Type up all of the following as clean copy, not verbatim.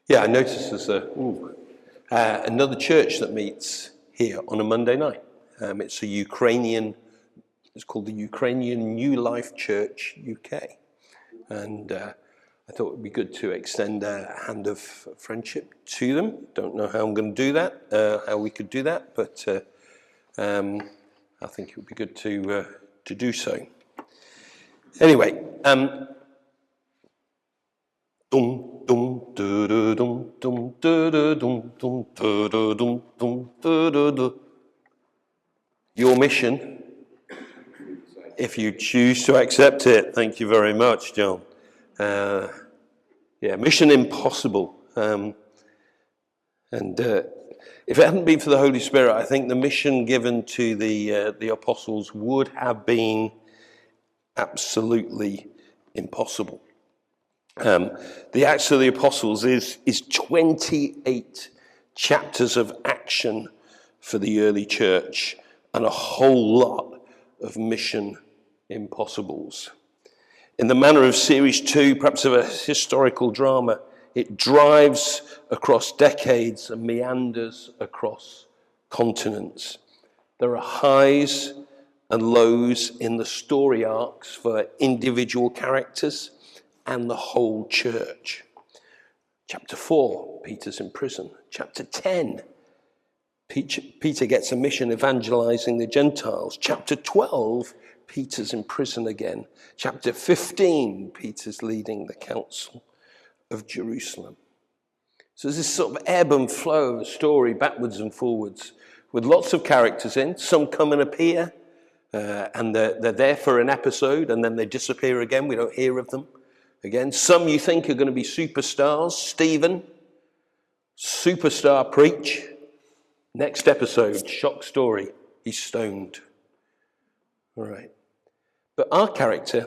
Yeah, I noticed there's another church that meets here on a Monday night. It's called the Ukrainian New Life Church UK. And I thought it would be good to extend a hand of friendship to them. Don't know how I'm going to do that, how we could do that, but I think it would be good to do so. Anyway, your mission, if you choose to accept it. Thank you very much, John. Mission impossible. If it hadn't been for the Holy Spirit, I think the mission given to the apostles would have been absolutely impossible. The Acts of the Apostles is 28 chapters of action for the early church and a whole lot of mission impossibles. In the manner of series 2, perhaps of a historical drama, it drives across decades and meanders across continents. There are highs and lows in the story arcs for individual characters and the whole church. Chapter 4, Peter's in prison. Chapter 10, Peter gets a mission evangelizing the Gentiles. Chapter 12, Peter's in prison again. Chapter 15, Peter's leading the Council of Jerusalem. So there's this sort of ebb and flow of a story backwards and forwards with lots of characters in. Some come and appear and they're there for an episode and then they disappear again. We don't hear of them again. Some you think are going to be superstars. Stephen, superstar preach. Next episode, shock story, he's stoned. All right. But our character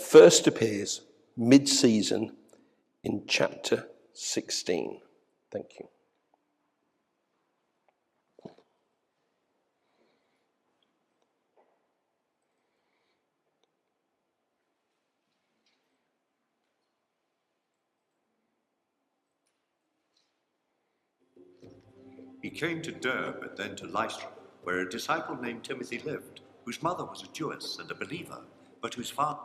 first appears mid-season in chapter 16. Thank you. He came to Derbe and then to Lystra, where a disciple named Timothy lived, whose mother was a Jewess and a believer, but whose father...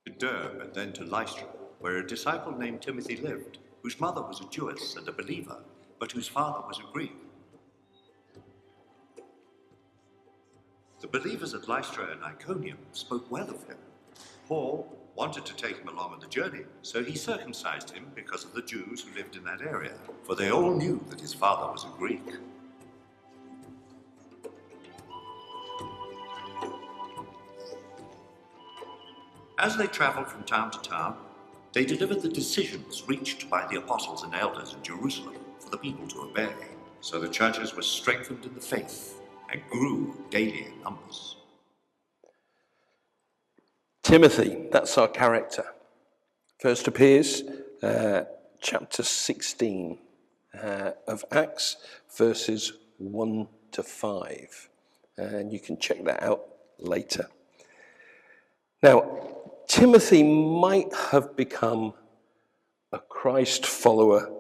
To Derbe and then to Lystra, where a disciple named Timothy lived, whose mother was a Jewess and a believer, but whose father was a Greek. The believers at Lystra and Iconium spoke well of him. Paul wanted to take him along on the journey, so he circumcised him because of the Jews who lived in that area, for they all knew that his father was a Greek. As they traveled from town to town, they delivered the decisions reached by the apostles and elders in Jerusalem for the people to obey. So the churches were strengthened in the faith and grew daily in numbers. Timothy, that's our character. First appears chapter 16 of Acts, verses 1 to 5. And you can check that out later. Now, Timothy might have become a Christ follower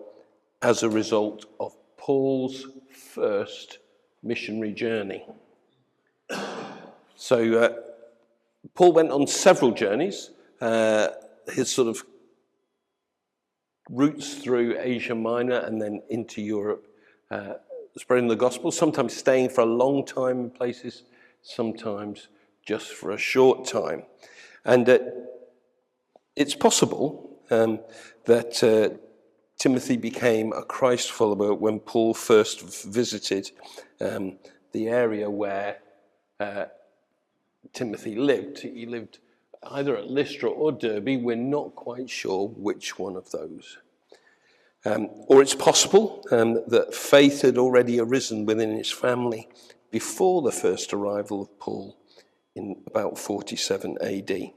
as a result of Paul's first missionary journey. So Paul went on several journeys. His sort of routes through Asia Minor and then into Europe, spreading the gospel, sometimes staying for a long time in places, sometimes just for a short time. And it's possible that Timothy became a Christ follower when Paul first visited the area where Timothy lived. He lived either at Lystra or Derbe. We're not quite sure which one of those. Or it's possible that faith had already arisen within his family before the first arrival of Paul in about 47 AD.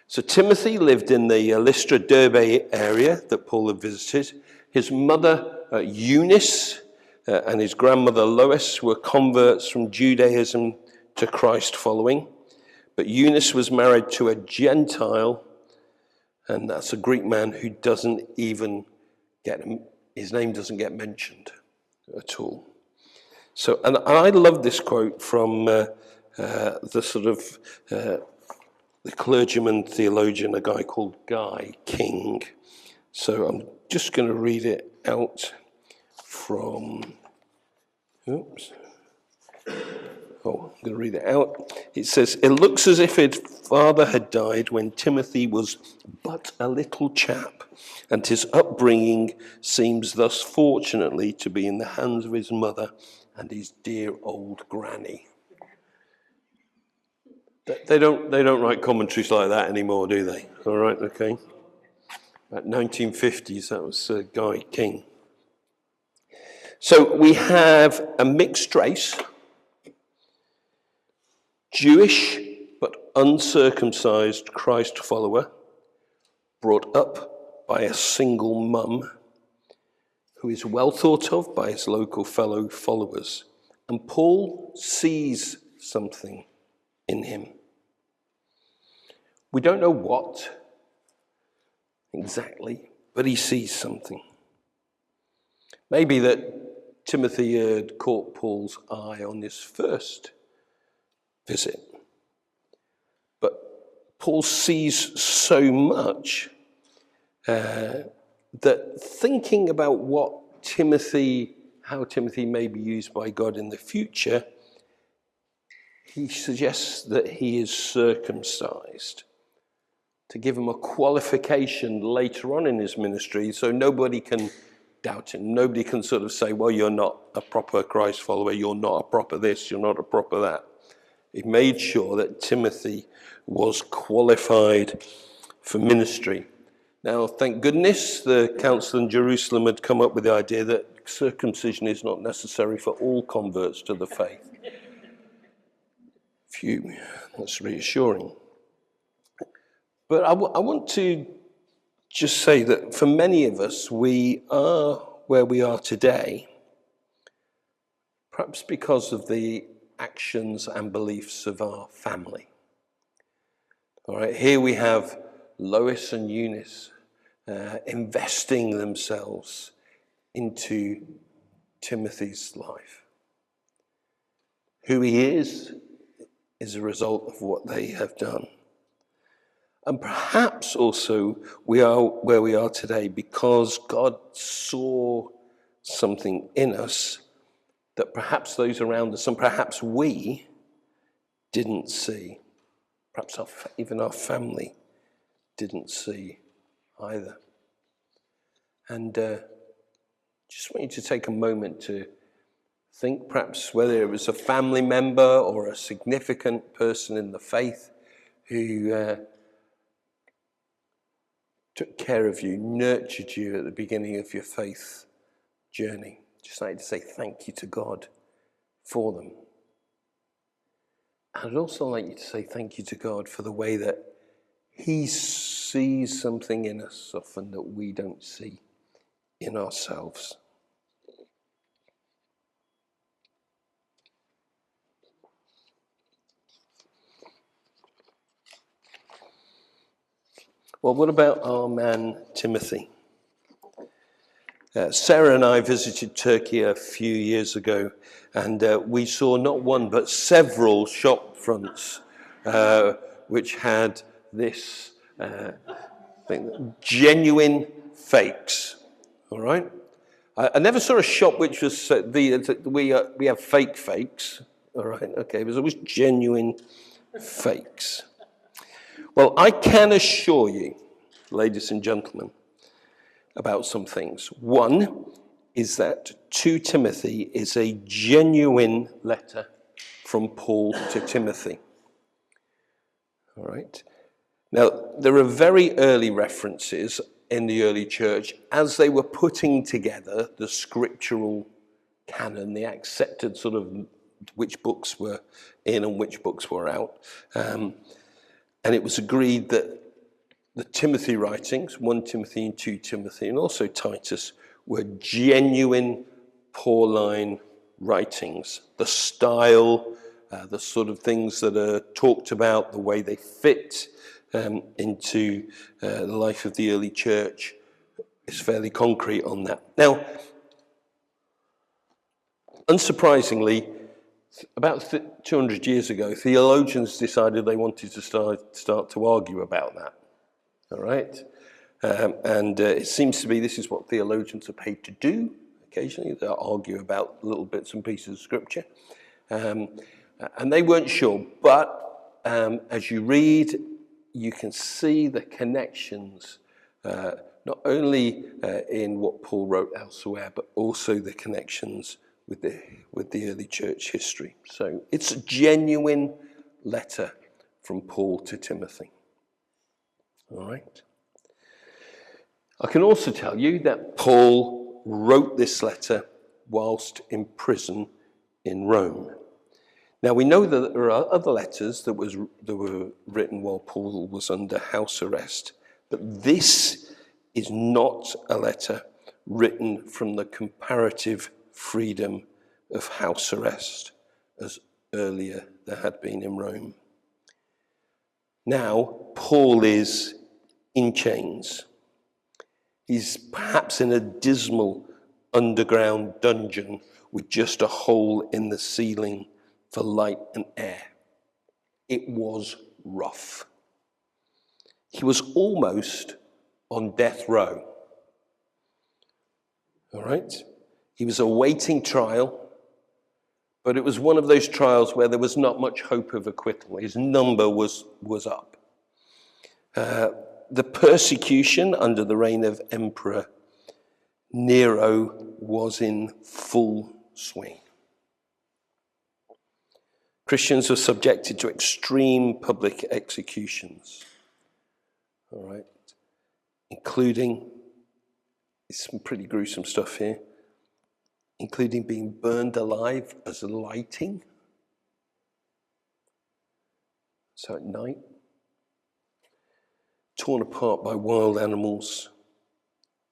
So Timothy lived in the Lystra-Derbe area that Paul had visited. His mother, Eunice, and his grandmother Lois were converts from Judaism to Christ following. But Eunice was married to a Gentile, and that's a Greek man who doesn't even his name doesn't get mentioned at all. So, and I love this quote from the clergyman theologian, a guy called Guy King. So I'm just going to read it out from, I'm going to read it out. It says, "It looks as if his father had died when Timothy was but a little chap, and his upbringing seems thus fortunately to be in the hands of his mother and his dear old granny." They don't write commentaries like that anymore, do they? All right, okay. At 1950s, that was Guy King. So we have a mixed race, Jewish but uncircumcised Christ follower, brought up by a single mum, who is well thought of by his local fellow followers. And Paul sees something in him. We don't know what exactly, but he sees something. Maybe that Timothy had caught Paul's eye on his first visit. But Paul sees so much that thinking about how Timothy may be used by God in the future, he suggests that he is circumcised to give him a qualification later on in his ministry, so nobody can doubt him. Nobody can sort of say, well, you're not a proper Christ follower, you're not a proper this, you're not a proper that. He made sure that Timothy was qualified for ministry. Now, thank goodness the council in Jerusalem had come up with the idea that circumcision is not necessary for all converts to the faith. Phew, that's reassuring. But I want to just say that for many of us, we are where we are today, perhaps because of the actions and beliefs of our family. All right, here we have Lois and Eunice investing themselves into Timothy's life. Who he is a result of what they have done. And perhaps also we are where we are today because God saw something in us that perhaps those around us and perhaps we didn't see. Perhaps even our family didn't see either. And just want you to take a moment to think perhaps whether it was a family member or a significant person in the faith who took care of you, nurtured you at the beginning of your faith journey. Just like to say thank you to God for them. And I'd also like you to say thank you to God for the way that he sees something in us often that we don't see in ourselves. Well, what about our man Timothy? Sarah and I visited Turkey a few years ago, and we saw not one but several shop fronts which had this thing, genuine fakes. All right, I never saw a shop which was we have fakes. All right, okay, it was always genuine fakes. Well, I can assure you, ladies and gentlemen, about some things. One is that 2 Timothy is a genuine letter from Paul to Timothy. All right. Now, there are very early references in the early church as they were putting together the scriptural canon, the accepted sort of which books were in and which books were out. And it was agreed that the Timothy writings, 1 Timothy and 2 Timothy, and also Titus, were genuine Pauline writings, the style, the sort of things that are talked about, the way they fit into the life of the early church is fairly concrete on that. Now, unsurprisingly, about 200 years ago, theologians decided they wanted to start to argue about that. All right? And it seems to be this is what theologians are paid to do occasionally. They'll argue about little bits and pieces of scripture. And they weren't sure. But as you read, you can see the connections, not only in what Paul wrote elsewhere, but also the connections with the early church history. So it's a genuine letter from Paul to Timothy. All right. I can also tell you that Paul wrote this letter whilst in prison in Rome. Now we know that there are other letters that were written while Paul was under house arrest, but this is not a letter written from the comparative freedom of house arrest as earlier there had been in Rome. Now Paul is in chains. He's perhaps in a dismal underground dungeon with just a hole in the ceiling for light and air. It was rough. He was almost on death row. All right? He was awaiting trial, but it was one of those trials where there was not much hope of acquittal. His number was up. The persecution under the reign of Emperor Nero was in full swing. Christians were subjected to extreme public executions, all right, including some pretty gruesome stuff here, including being burned alive as lighting. So at night, torn apart by wild animals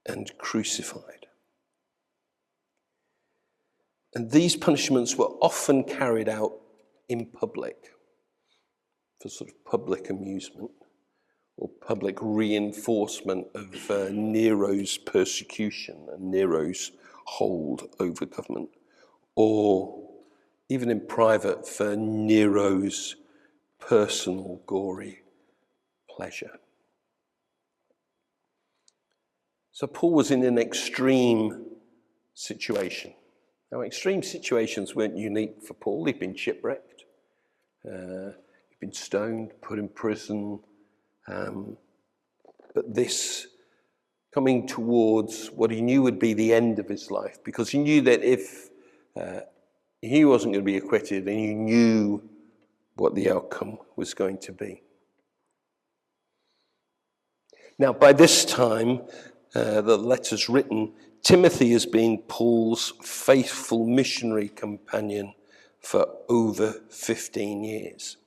and crucified. And these punishments were often carried out in public for sort of public amusement or public reinforcement of Nero's persecution and Nero's hold over government, or even in private for Nero's personal gory pleasure. So Paul was in an extreme situation. Now, extreme situations weren't unique for Paul. He'd been shipwrecked, he'd been stoned, put in prison. But this coming towards what he knew would be the end of his life, because he knew that if he wasn't going to be acquitted, and he knew what the outcome was going to be. Now, by this time, the letter's written, Timothy has been Paul's faithful missionary companion for over 15 years.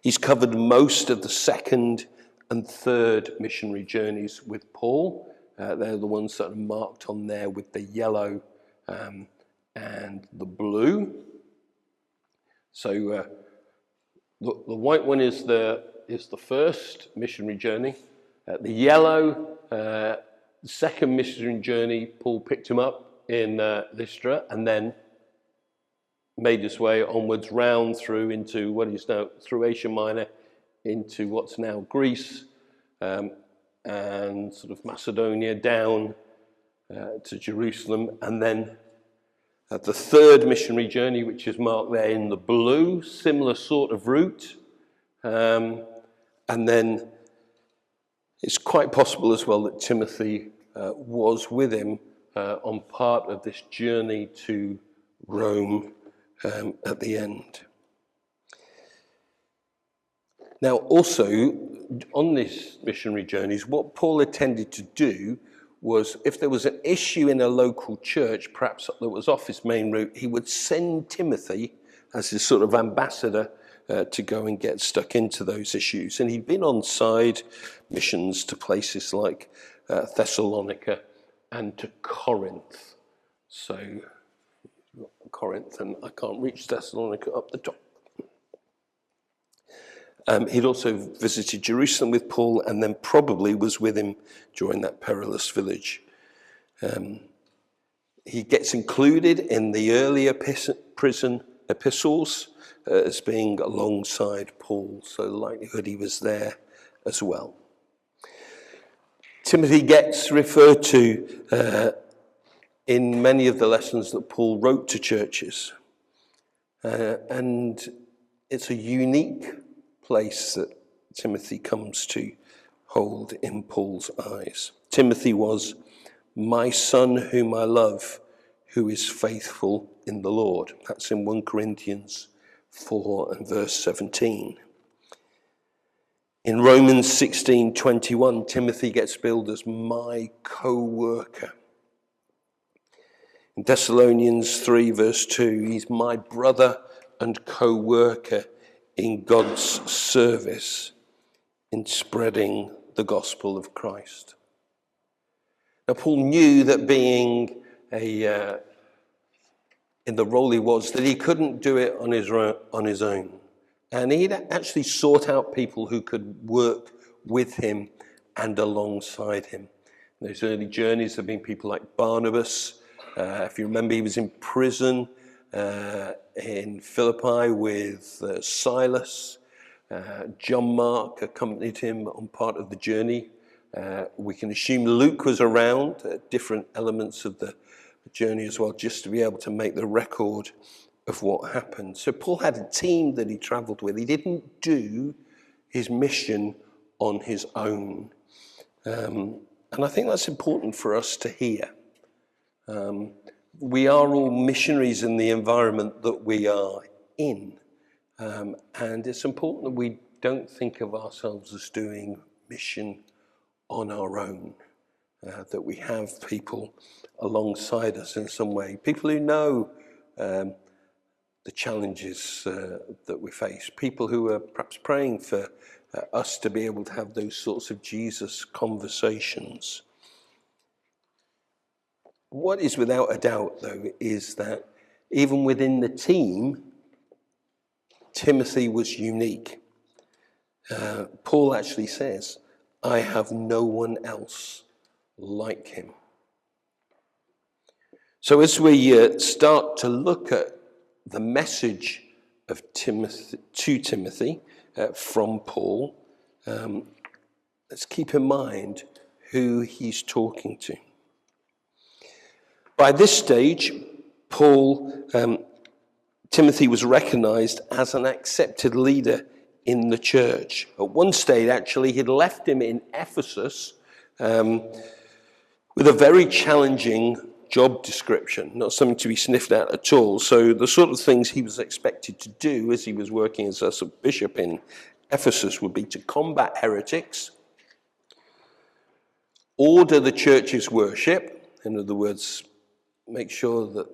He's covered most of the second and third missionary journeys with Paul. They're the ones that are marked on there with the yellow and the blue. So the white one is the first missionary journey. The yellow, the second missionary journey, Paul picked him up in Lystra and then made his way onwards round through into what is now through Asia Minor into what's now Greece and sort of Macedonia down to Jerusalem, and then the third missionary journey, which is marked there in the blue, similar sort of route, and then it's quite possible as well that Timothy was with him on part of this journey to Rome at the end. Now, also, on these missionary journeys, what Paul intended to do was, if there was an issue in a local church, perhaps that was off his main route, he would send Timothy as his sort of ambassador to go and get stuck into those issues. And he'd been on side missions to places like Thessalonica and to Corinth. So Corinth, and I can't reach Thessalonica up the top. He'd also visited Jerusalem with Paul, and then probably was with him during that perilous village. He gets included in the earlier prison epistles as being alongside Paul, so the likelihood he was there as well. Timothy gets referred to in many of the lessons that Paul wrote to churches. And it's a unique place that Timothy comes to hold in Paul's eyes. Timothy was my son whom I love, who is faithful in the Lord. That's in 1 Corinthians 4 and verse 17. In Romans 16:21, Timothy gets billed as my co-worker. In Thessalonians 3 verse 2, he's my brother and co-worker in God's service in spreading the gospel of Christ. Now, Paul knew that being in the role he was, that he couldn't do it on his own. And he'd actually sought out people who could work with him and alongside him. In those early journeys, there have been people like Barnabas. If you remember, he was in prison in Philippi with Silas. John Mark accompanied him on part of the journey. We can assume Luke was around at different elements of the journey as well, just to be able to make the record of what happened. So Paul had a team that he travelled with. He didn't do his mission on his own. And I think that's important for us to hear. We are all missionaries in the environment that we are in. And it's important that we don't think of ourselves as doing mission on our own. That we have people alongside us in some way. People who know the challenges that we face. People who are perhaps praying for us to be able to have those sorts of Jesus conversations. What is without a doubt, though, is that even within the team, Timothy was unique. Paul actually says, I have no one else like him. So as we start to look at the message of Timothy to Timothy from Paul, let's keep in mind who he's talking to. By this stage, Timothy was recognized as an accepted leader in the church. At one stage, actually, he'd left him in Ephesus with a very challenging job description, not something to be sniffed at at all. So the sort of things he was expected to do as he was working as a bishop in Ephesus would be to combat heretics, order the church's worship, in other words, make sure that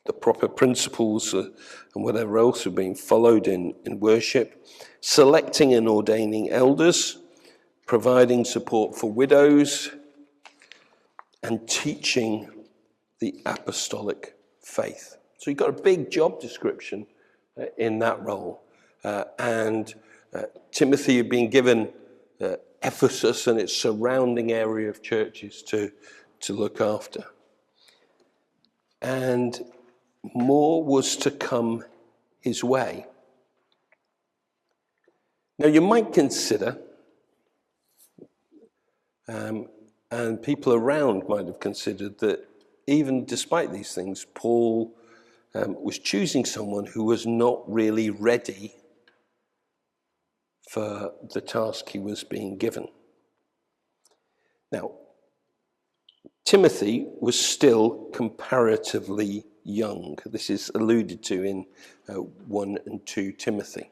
the proper principles and whatever else are being followed in worship, selecting and ordaining elders, providing support for widows, and teaching the apostolic faith. So you've got a big job description in that role. And Timothy had been given Ephesus and its surrounding area of churches to look after. And more was to come his way. Now you might consider, and people around might have considered, that even despite these things, Paul was choosing someone who was not really ready for the task he was being given. Now, Timothy was still comparatively young. This is alluded to in 1 and 2 Timothy.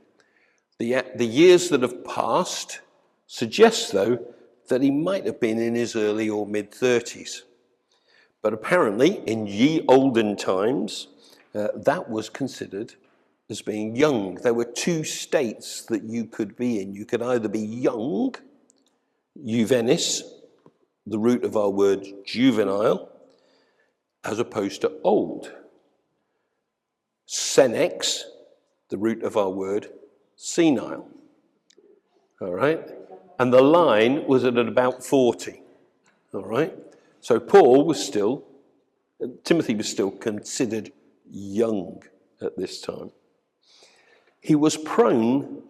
The years that have passed suggest, though, that he might have been in his early or mid-30s. But apparently, in ye olden times, that was considered as being young. There were two states that you could be in. You could either be young, juvenis, the root of our word juvenile, as opposed to old. Senex, the root of our word, senile. All right? And the line was at about 40. All right? So Timothy was still considered young at this time. He was prone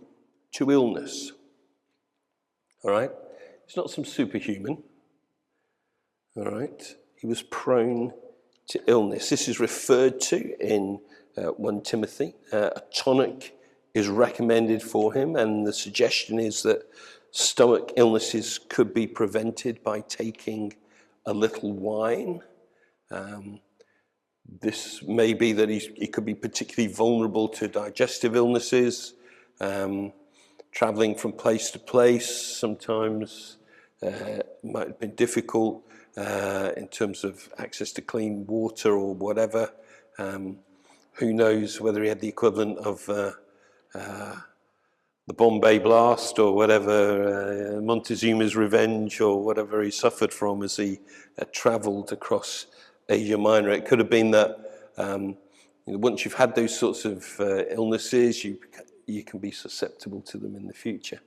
to illness. All right? He's not some superhuman. All right? He was prone to illness. This is referred to in 1 Timothy. A tonic is recommended for him, and the suggestion is that stomach illnesses could be prevented by taking a little wine. This may be that he could be particularly vulnerable to digestive illnesses, traveling from place to place. Sometimes might have been difficult in terms of access to clean water or whatever. Who knows whether he had the equivalent of the Bombay Blast or whatever, Montezuma's Revenge or whatever he suffered from as he travelled across Asia Minor. It could have been that once you've had those sorts of illnesses, you can be susceptible to them in the future.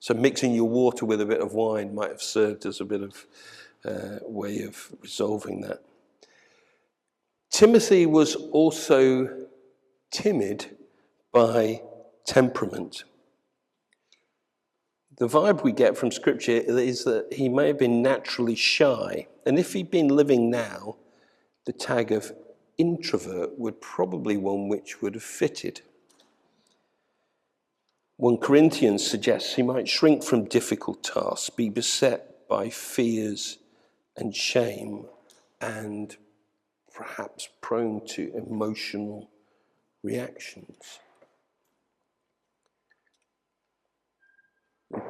So mixing your water with a bit of wine might have served as a bit of way of resolving that. Timothy was also timid by temperament. The vibe we get from Scripture is that he may have been naturally shy. And if he'd been living now, the tag of introvert would probably one which would have fitted. 1 Corinthians suggests he might shrink from difficult tasks, be beset by fears and shame, and perhaps prone to emotional reactions.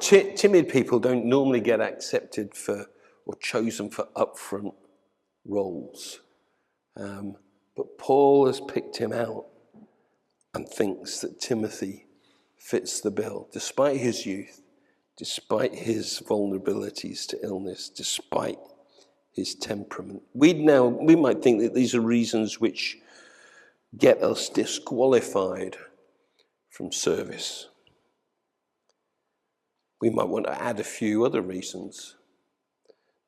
Timid people don't normally get accepted for or chosen for upfront roles. But Paul has picked him out and thinks that Timothy fits the bill, despite his youth, despite his vulnerabilities to illness, despite his temperament. We might think that these are reasons which get us disqualified from service. We might want to add a few other reasons.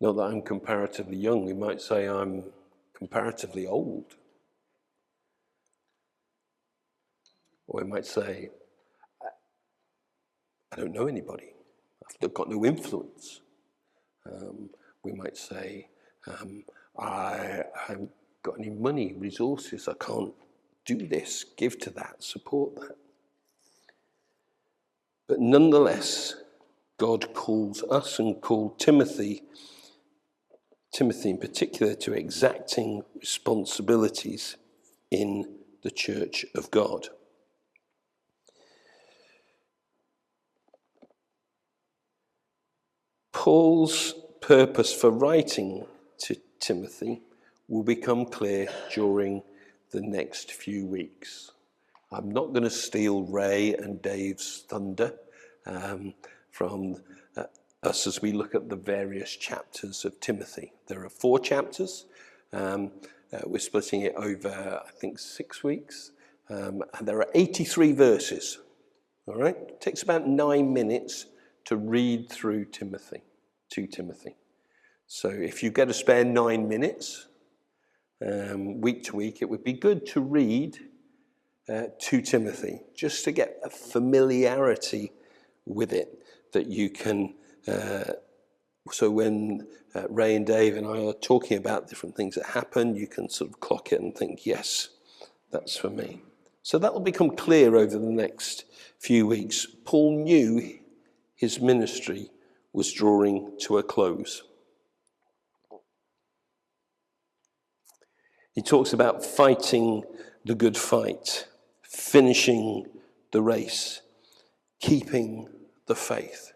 Not that I'm comparatively young, we might say I'm comparatively old. Or we might say, I don't know anybody. I've got no influence. We might say, I haven't got any money, resources. I can't do this, give to that, support that. But nonetheless, God calls us and called Timothy in particular, to exacting responsibilities in the church of God. Paul's purpose for writing to Timothy will become clear during the next few weeks. I'm not going to steal Ray and Dave's thunder from us as we look at the various chapters of Timothy. There are 4 chapters. We're splitting it over, I think, 6 weeks. And there are 83 verses. All right? It takes about 9 minutes to read through Timothy, to Timothy. So if you get a spare 9 minutes, week to week, it would be good to read to Timothy, just to get a familiarity with it, that you can, so when Ray and Dave and I are talking about different things that happen, you can sort of clock it and think, yes, that's for me. So that will become clear over the next few weeks. Paul knew his ministry was drawing to a close. He talks about fighting the good fight, finishing the race, keeping the faith.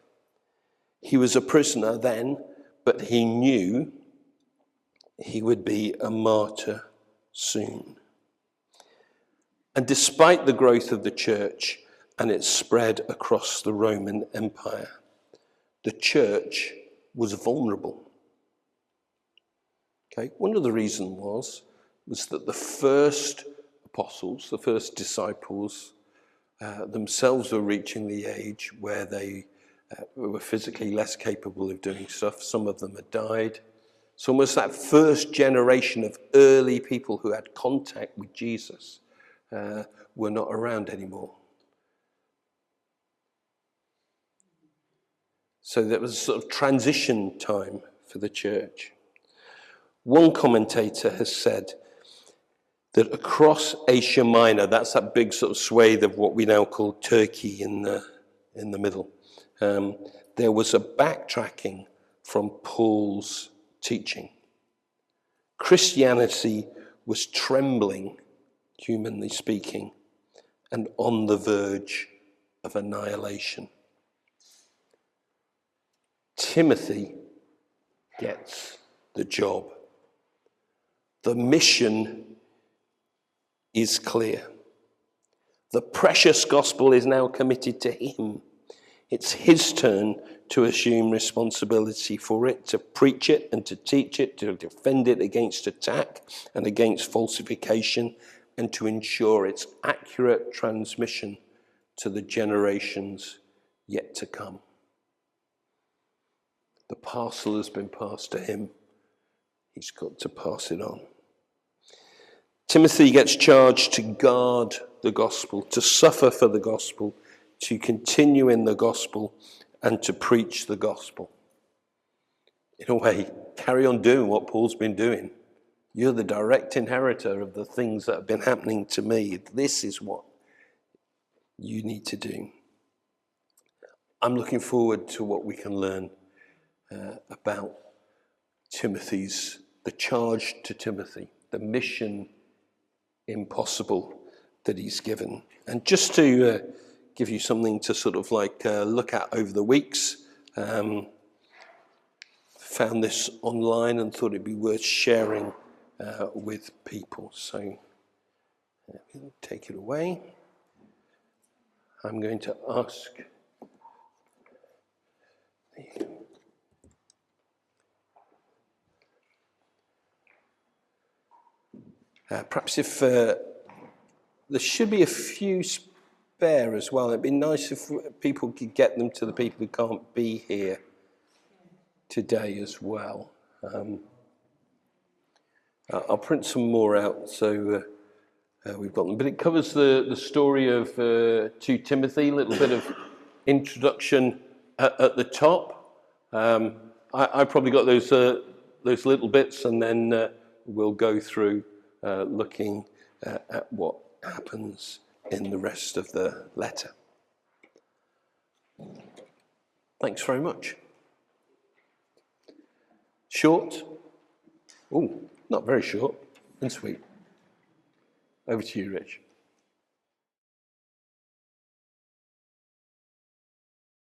He was a prisoner then, but he knew he would be a martyr soon. And despite the growth of the church and its spread across the Roman Empire, the church was vulnerable. Okay? One of the reasons was that the first apostles, the first disciples, themselves were reaching the age where they were physically less capable of doing stuff. Some of them had died. So almost that first generation of early people who had contact with Jesus were not around anymore. So there was a sort of transition time for the church. One commentator has said that across Asia Minor, that's that big sort of swathe of what we now call Turkey in the middle, there was a backtracking from Paul's teaching. Christianity was trembling, humanly speaking, and on the verge of annihilation. Timothy gets the job. The mission is clear. The precious gospel is now committed to him. It's his turn to assume responsibility for it, to preach it and to teach it, to defend it against attack and against falsification, and to ensure its accurate transmission to the generations yet to come. The parcel has been passed to him. He's got to pass it on. Timothy gets charged to guard the gospel, to suffer for the gospel, to continue in the gospel, and to preach the gospel. In a way, carry on doing what Paul's been doing. You're the direct inheritor of the things that have been happening to me. This is what you need to do. I'm looking forward to what we can learn about the charge to Timothy, the mission impossible that he's given. And just to give you something to sort of like look at over the weeks, found this online and thought it'd be worth sharing with people. So take it away. I'm going to ask perhaps if there should be a few spare as well. It'd be nice if people could get them to the people who can't be here today as well. I'll print some more out so we've got them. But it covers the story of 2 Timothy, a little bit of introduction at the top. I probably got those little bits, and then we'll go through looking at what happens in the rest of the letter. Thanks very much. Short? Oh, not very short and sweet. Over to you, Rich.